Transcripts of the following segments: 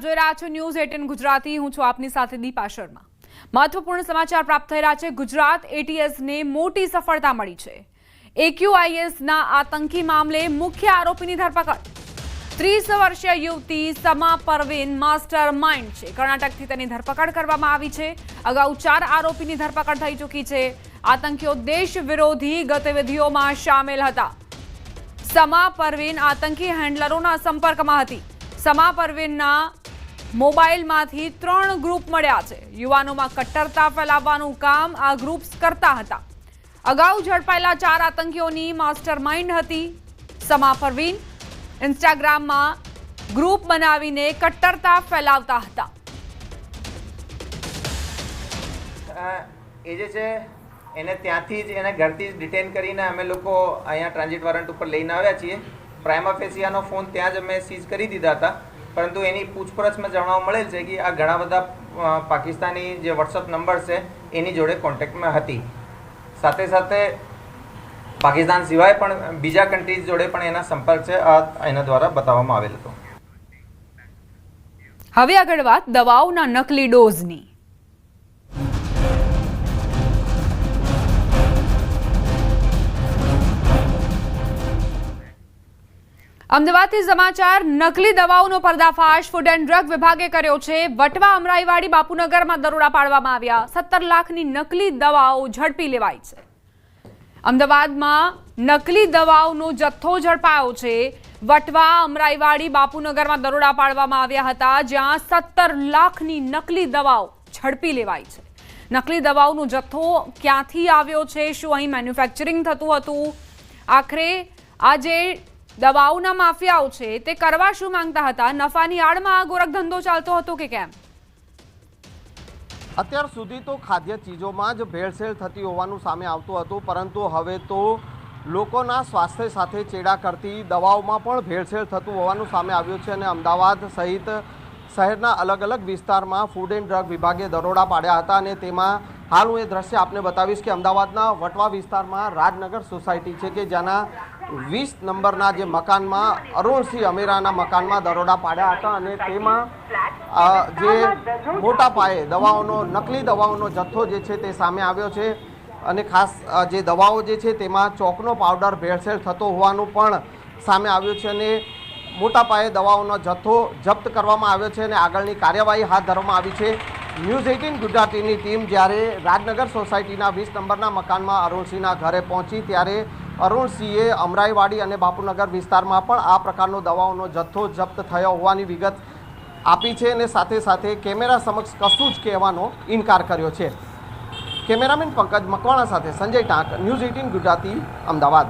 આપ જોઈ રહ્યા છો ન્યૂઝ 18 ગુજરાતી। હું છું આપની સાથે દીપા શર્મા। મહત્વપૂર્ણ સમાચાર પ્રાપ્ત થઈ રહ્યા છે। ગુજરાત એટીએસને મોટી સફળતા મળી છે। AQISના આતંકી મામલે મુખ્ય આરોપીની ધરપકડ। 30 વર્ષીય યુવતી સમા પરવીન માસ્ટર માઇન્ડ છે। કર્ણાટકથી તેની ધરપકડ કરવામાં આવી છે। અગાઉ 4 આરોપીની ધરપકડ થઈ ચૂકી છે। આતંકીઓ દેશ વિરોધી ગતિવિધિઓમાં સામેલ હતા। સમા પરવીન આતંકી હેન્ડલરોના સંપર્કમાં હતી। સમા પરવીનના મોબાઈલમાંથી 3 ગ્રુપ મળ્યા છે। યુવાનોમાં કટ્ટરતા ફેલાવવાનું કામ આ ગ્રુપ્સ કરતા હતા। અગાઉ ઝડપાયેલા 4 આતંકીઓની માસ્ટર માઇન્ડ હતી સમા પરવીન। ઇન્સ્ટાગ્રામમાં ગ્રુપ બનાવીને કટ્ટરતા ફેલાવતા હતા। એ જે છે એને ત્યાંથી જ એને ઘરથી જ ડિટેન કરીને અમે લોકો અહીંયા ટ્રાન્ઝિટ વોરંટ ઉપર લઈને આવ્યા છીએ। પ્રાઇમા ફેસિયાનો ફોન ત્યાં જ અમે સીઝ કરી દીધા હતા, પરંતુ એની પૂછપરછમાં જાણવા મળેલ છે કે આ ઘણા બધા પાકિસ્તાની જે વોટ્સઅપ નંબર છે એની જોડે કોન્ટેક્ટમાં હતી। સાથે સાથે પાકિસ્તાન સિવાય પણ બીજા કન્ટ્રીઝ જોડે પણ એના સંપર્ક છે, એના દ્વારા બતાવવામાં આવેલ હતો। હવે આગળ વાત દવાઓના નકલી ડોઝની। અમદાવાદથી સમાચાર। નકલી દવાઓનો પર્દાફાશ ફૂડ એન્ડ ડ્રગ વિભાગે કર્યો છે। વટવા અમરાઈવાડી બાપુનગરમાં દરોડા પાડવામાં આવ્યા। 17 લાખની નકલી દવાઓ ઝડપી લેવાઈ છે। અમદાવાદમાં નકલી દવાઓનો જથ્થો ઝડપાયો છે। વટવા અમરાઈવાડી બાપુનગરમાં દરોડા પાડવામાં આવ્યા હતા, જ્યાં 17 લાખની નકલી દવાઓ ઝડપી લેવાઈ છે। નકલી દવાઓનો જથ્થો ક્યાંથી આવ્યો છે, શું અહીં મેન્યુફેક્ચરિંગ થતું હતું, આખરે આ જે દવાઓના માફિયાઓ છે તે કરવા શું માંગતા હતા, નફાની આડમાં આ ગોરખધંધો ચાલતો હતો કે કેમ? અત્યાર સુધી તો ખાદ્ય ચીજોમાં જ ભેળસેળ થતી હોવાનું સામે આવતું હતું, પરંતુ હવે તો લોકોના સ્વાસ્થ્ય સાથે ચેડા કરતી દવાઓમાં પણ ભેળસેળ થતું હોવાનું સામે આવ્યું છે। અને અમદાવાદ સહિત શહેરના અલગ અલગ વિસ્તારમાં ફૂડ એન્ડ ડ્રગ વિભાગે દરોડા પાડ્યા હતા। અને તેમાં હાલ હું એ દ્રશ્ય આપને બતાવીશ કે અમદાવાદના વટવા વિસ્તારમાં રાજનગર સોસાયટી છે કે જેના 20 નંબરના જે મકાનમાં અરુણસિંહ અમેરાના મકાનમાં દરોડા પાડ્યા હતા। અને તેમાં જે મોટા પાયે દવાઓનો નકલી દવાઓનો જથ્થો જે છે તે સામે આવ્યો છે। અને ખાસ જે દવાઓ જે છે તેમાં ચોકનો પાવડર ભેળસેળ થતો હોવાનું પણ સામે આવ્યું છે। અને મોટા પાયે દવાઓનો જથ્થો જપ્ત કરવામાં આવ્યો છે અને આગળની કાર્યવાહી હાથ ધરવામાં આવી છે। ન્યૂઝ 18 ગુજરાતીની ટીમ જ્યારે રાજનગર સોસાયટીના 20 નંબરના મકાનમાં અરુણસિંહના ઘરે પહોંચી ત્યારે અરુણસિંહે અમરાઈવાડી અને બાપુનગર વિસ્તારમાં પણ આ પ્રકારનો દવાઓનો જથ્થો જપ્ત થયો હોવાની વિગત આપી છે અને સાથે સાથે કેમેરા સમક્ષ કશું જ કહેવાનો ઇનકાર કર્યો છે। કેમેરામેન પંકજ મકવાણા સાથે સંજય ટાંક, ન્યૂઝ 18 ગુજરાતી, અમદાવાદ।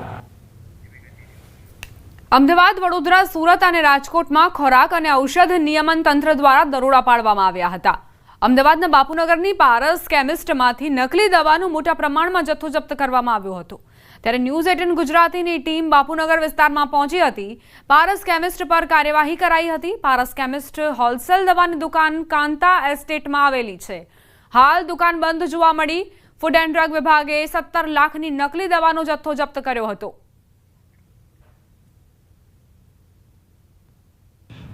અમદાવાદ, વડોદરા, સુરત અને રાજકોટમાં ખોરાક અને ઔષધ નિયમન તંત્ર દ્વારા દરોડા પાડવામાં આવ્યા હતા। અમદાવાદના બાપુનગરની પારસ કેમિસ્ટમાંથી નકલી દવાનો મોટા પ્રમાણમાં જથ્થો જપ્ત કરવામાં આવ્યો હતો। ત્યારે ન્યૂઝ 18 ગુજરાતીની ટીમ બાપુનગર વિસ્તારમાં પહોંચી હતી। પારસ કેમિસ્ટ પર કાર્યવાહી કરાઈ હતી। પારસ કેમિસ્ટ હોલસેલ દવાની દુકાન કાંતા એસ્ટેટમાં આવેલી છે। હાલ દુકાન બંધ જોવા મળી। ફૂડ એન્ડ ડ્રગ વિભાગે 17 લાખની નકલી દવાનો જથ્થો જપ્ત કર્યો હતો।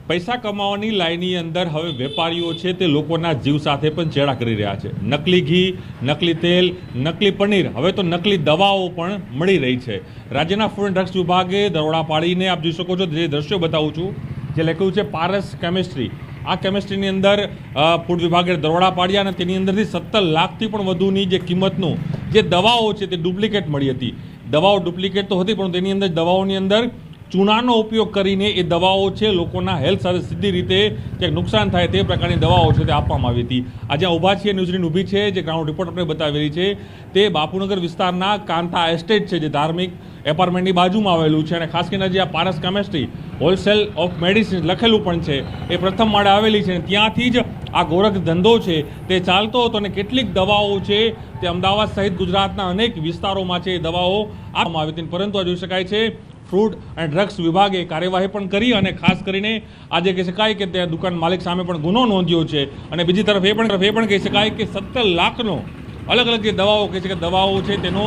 પૈસા કમાવાની લાઈનની અંદર હવે વેપારીઓ છે તે લોકોના જીવ સાથે પણ ચેડા કરી રહ્યા છે। નકલી ઘી, નકલી તેલ, નકલી પનીર, હવે તો નકલી દવાઓ પણ મળી રહી છે। રાજ્યના ફૂડ એન્ડ ડ્રગ્સ વિભાગે દરોડા પાડીને આપ જોઈ શકો છો, જે દ્રશ્યો બતાવું છું, જે લખ્યું છે પારસ કેમિસ્ટ્રી। આ કેમિસ્ટ્રીની અંદર ફૂડ વિભાગે દરોડા પાડ્યા અને તેની અંદરથી 17 લાખથી પણ વધુની જે કિંમતનું જે દવાઓ છે તે ડુપ્લિકેટ મળી હતી। દવાઓ ડુપ્લિકેટ તો હતી, પણ તેની અંદર દવાઓની અંદર ચૂનાનો ઉપયોગ કરીને એ દવાઓ છે લોકોના હેલ્થ સાથે સીધી રીતે ક્યાંક નુકસાન થાય તે પ્રકારની દવાઓ છે તે આપવામાં આવી હતી। આજે ઊભા છીએ, ન્યૂઝ ઊભી છે, જે ગ્રાઉન્ડ રિપોર્ટ આપણે બતાવેલી છે તે બાપુનગર વિસ્તારના કાંતા એસ્ટેટ છે, જે ધાર્મિક એપાર્ટમેન્ટની બાજુમાં આવેલું છે। અને ખાસ કરીને જે આ પારસ કેમિસ્ટ્રી હોલસેલ ઓફ મેડિસિન લખેલું પણ છે એ પ્રથમ માળે આવેલી છે। ત્યાંથી જ આ ગોરખ ધંધો છે તે ચાલતો હતો અને કેટલીક દવાઓ છે તે અમદાવાદ સહિત ગુજરાતના અનેક વિસ્તારોમાં છે એ દવાઓ આપવામાં આવી હતી। પરંતુ આ જોઈ શકાય છે ફૂડ એન્ડ ડ્રગ્સ વિભાગે કાર્યવાહી પણ કરી અને ખાસ કરીને આજે કહી શકાય કે ત્યાં દુકાન માલિક સામે પણ ગુનો નોંધ્યો છે। અને બીજી તરફ એ પણ કહી શકાય કે 17 લાખનો અલગ અલગ જે દવાઓ કહે છે કે દવાઓ છે તેનો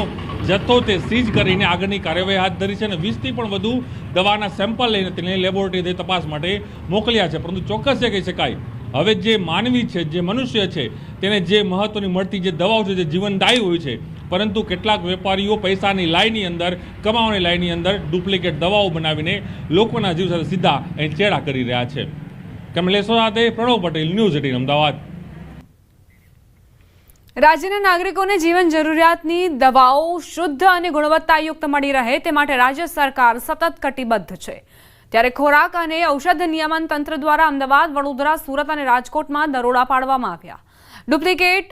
જથ્થો તે સીઝ કરીને આગળની કાર્યવાહી હાથ ધરી છે અને 20થી પણ વધુ દવાના સેમ્પલ લઈને તેને લેબોરેટરીથી તપાસ માટે મોકલ્યા છે. પરંતુ ચોક્કસ એ કહી શકાય હવે જે માનવી છે, જે મનુષ્ય છે, તેને જે મહત્વની મળતી જે દવાઓ છે જે જીવનદાયી હોય છે, પરંતુ કેટલાક વેપારીઓ પૈસાની લાઈનની અંદર, કમાવાની લાઈનની અંદર ડુપ્લિકેટ દવાઓ બનાવીને લોકોના જીવ સાથે સીધા અહીં ચેડા કરી રહ્યા છે. કમલેશ્વર સાથે પ્રણવ પટેલ, ન્યૂઝ 18 અમદાવાદ. રાજ્યના નાગરિકોને જીવન જરૂરિયાતની દવાઓ શુદ્ધ અને ગુણવત્તાયુક્ત મળી રહે તે માટે રાજ્ય સરકાર સતત કટિબદ્ધ છે. ત્યારે ખોરાક અને ઔષધ નિયમન તંત્ર દ્વારા અમદાવાદ, વડોદરા, સુરત અને રાજકોટમાં દરોડા પાડવામાં આવ્યા. ડુપ્લિકેટ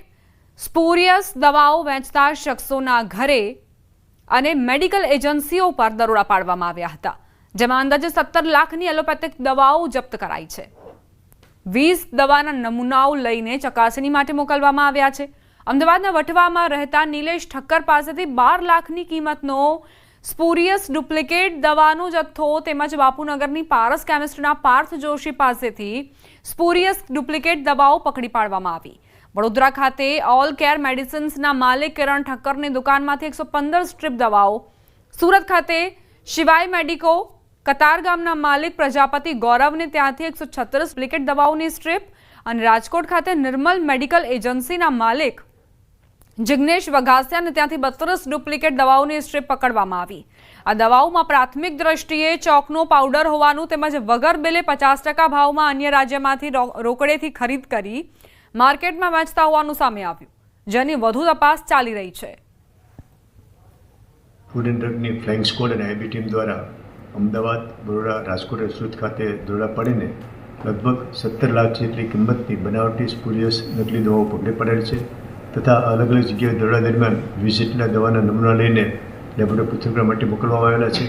સ્પુરિયસ દવાઓ વેચતા શખ્સોના ઘરે અને મેડિકલ એજન્સીઓ પર દરોડા પાડવામાં આવ્યા હતા, જેમાં અંદાજે 17 લાખની એલોપેથિક દવાઓ જપ્ત કરાઈ છે. 20 દવાના નમૂનાઓ લઈને ચકાસણી માટે મોકલવામાં આવ્યા છે. અમદાવાદના વટવામાં રહેતા નિલેશ ઠક્કર પાસેથી 12 લાખની કિંમતનો સ્પુરિયસ ડુપ્લિકેટ દવાનો જથ્થો તેમજ બાપુનગરની પારસ કેમિસ્ટના પાર્થ જોશી પાસેથી સ્પુરિયસ ડુપ્લિકેટ દવાઓ પકડી પાડવામાં આવી. વડોદરા ખાતે ઓલ કેર મેડિસિન્સના માલિક કિરણ ઠક્કરની દુકાનમાંથી 115 સ્ટ્રીપ દવાઓ, સુરત ખાતે શિવાય મેડિકો કતારગામના માલિક પ્રજાપતિ ગૌરવને ત્યાંથી 136 ડુપ્લિકેટ દવાઓની સ્ટ્રીપ અને રાજકોટ ખાતે નિર્મલ મેડિકલ એજન્સીના માલિક જિગ્નેશ વઘાસિયાને ત્યાંથી 32 ડુપ્લિકેટ દવાઓની સ્ટ્રીપ પકડવામાં આવી. આ દવાઓમાં પ્રાથમિક દ્રષ્ટિએ ચોકનો પાવડર હોવાનું તેમજ વગર બિલે 50% ભાવમાં અન્ય રાજ્યમાંથી રોકડેથી ખરીદ કરી માર્કેટમાં વેચતા હોવાનું સામે આવ્યું, જેની વધુ તપાસ ચાલી રહી છે. ફૂડ એન્ડ ડ્રગની ફ્લાઇંગ સ્ક્વોડ અને આઈબી ટીમ દ્વારા અમદાવાદ, વડોદરા, રાજકોટ અને સુરત ખાતે દરોડા પાડીને લગભગ 17 લાખ જેટલી કિંમતની બનાવટી સ્પુરિયસ નકલી દવાઓ પકડી પડેલ છે તથા અલગ અલગ જગ્યાએ દરોડા દરમિયાન 20 જેટલા દવાના નમૂના લઈને લેબોરેટરી પૃથ્થકરણ માટે મોકલવામાં આવેલા છે.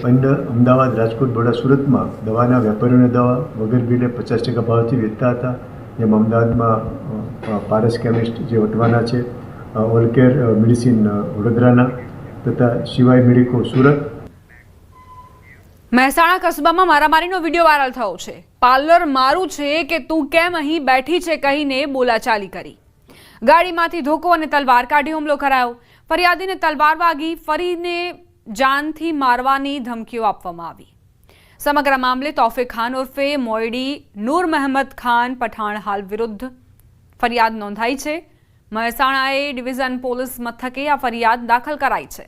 અમદાવાદ, રાજકોટ, વડોદરા, સુરતમાં દવાના વેપારીઓને દવા વગર બિલે 50% ભાવથી વેચતા હતા. જેમ અમદાવાદમાં પારસ કેમિસ્ટ જે વટવાના છે, ઓલ કેર મેડિસિન વડોદરાના તથા શિવાય મેડિકો સુરત. મહેસાણા કસ્બામાં મારામારીનો વિડીયો વાયરલ થયો છે. પાર્લર મારું છે કે તું કેમ અહીં બેઠી છે કહીને બોલાચાલી કરી. ગાડીમાંથી ધોકો અને તલવાર કાઢી હુમલો કરાયો. ફરિયાદીને તલવાર વાગી, ફરીને જાનથી મારવાની ધમકીઓ આપવામાં આવી. સમગ્ર મામલે તૌફિક ખાન ઉર્ફે મોયડી નૂર મહેમદ ખાન પઠાણ હાલ વિરુદ્ધ ફરિયાદ નોંધાઈ છે. મહેસાણા એ ડિવિઝન પોલીસ મથકે આ ફરિયાદ દાખલ કરાઈ છે.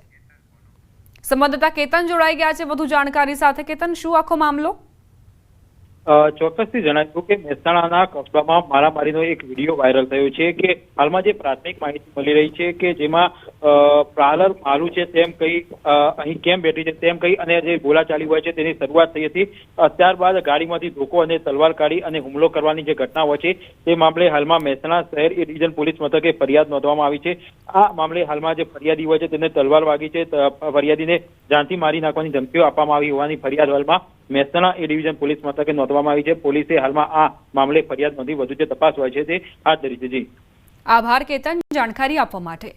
સંવાદદાતા કેતન જોડાઈ ગયા છે વધુ જાણકારી સાથે. કેતન, શું આખો મામલો? ચોક્કસથી જણાવ્યું કે મહેસાણાના કસ્બામાં મારામારીનો એક વિડીયો વાયરલ થયો છે કે હાલમાં જે પ્રાથમિક માહિતી મળી રહી છે કે જેમાં પાર્લર મારું છે તેમ કહી અહીં કેમ બેઠી છે તેમ કહી અને જે બોલાચાલી હોય છે તેની શરૂઆત થઈ હતી. ત્યારબાદ ગાડીમાંથી ધોકો અને તલવાર કાઢી અને હુમલો કરવાની જે ઘટના હોય છે તે મામલે હાલમાં મહેસાણા શહેર એ ડિવિઝન પોલીસ મથકે ફરિયાદ નોંધવામાં આવી છે. આ મામલે હાલમાં જે ફરિયાદી હોય છે તેને તલવાર વાગી છે, ફરિયાદીને જાનથી મારી નાખવાની ધમકીઓ આપવામાં આવી હોવાની ફરિયાદ હાલમાં મહેસાણા એ ડિવિઝન પોલીસ મથકે નોંધવામાં આવી છે. પોલીસે હાલમાં આ મામલે ફરિયાદ નોંધી વધુ જે તપાસ હોય છે તે હાથ ધરી છે. જી, આભાર કેતન જાણકારી આપવા માટે.